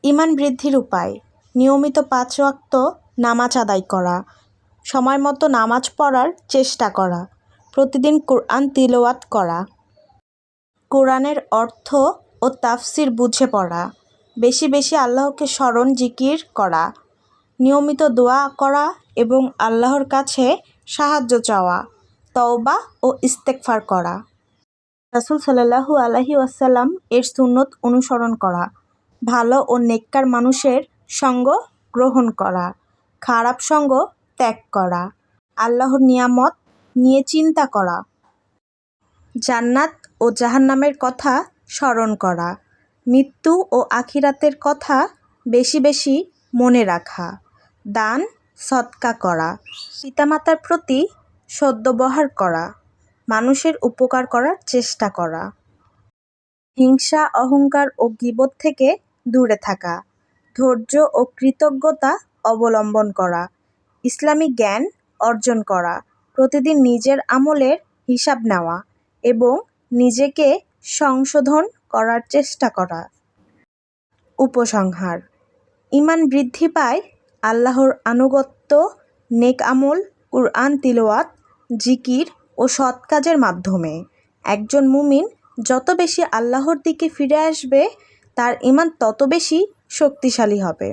ঈমান বৃদ্ধির উপায়: নিয়মিত 5 ওয়াক্ত নামাজ আদায় করা, সময়মতো নামাজ পড়ার চেষ্টা করা, প্রতিদিন কোরআন তিলাওয়াত করা, কোরআনের অর্থ ও তাফসির বুঝে পড়া, বেশি বেশি আল্লাহকে স্মরণ জিকির করা, নিয়মিত দোয়া করা এবং আল্লাহর কাছে সাহায্য চাওয়া, তওবা ও ইস্তেগফার করা, রাসূল সাল্লাল্লাহু আলাইহি ওয়াসাল্লাম এর সুন্নত অনুসরণ করা, ভালো ও নেককার মানুষের সঙ্গ গ্রহণ করা, খারাপ সঙ্গ ত্যাগ করা, আল্লাহর নিয়ামত নিয়ে চিন্তা করা, জান্নাত ও জাহান্নামের কথা স্মরণ করা, মৃত্যু ও আখিরাতের কথা বেশি বেশি মনে রাখা, দান সদকা করা, পিতামাতার প্রতি সদ্ব্যবহার করা, মানুষের উপকার করার চেষ্টা করা, হিংসা অহংকার ও গীবত থেকে দূরে থাকা, ধৈর্য ও কৃতজ্ঞতা অবলম্বন করা, ইসলামী জ্ঞান অর্জন করা, প্রতিদিন নিজের আমলের হিসাব নেওয়া এবং নিজেকে সংশোধন করার চেষ্টা করা। উপসংহার: ঈমান বৃদ্ধি পায় আল্লাহর আনুগত্য, নেক আমল, কুরআন তিলাওয়াত, জিকির ও সৎ কাজের মাধ্যমে। একজন মুমিন যত বেশি আল্লাহর দিকে ফিরে আসবে, তার ঈমান তত বেশি শক্তিশালী হবে।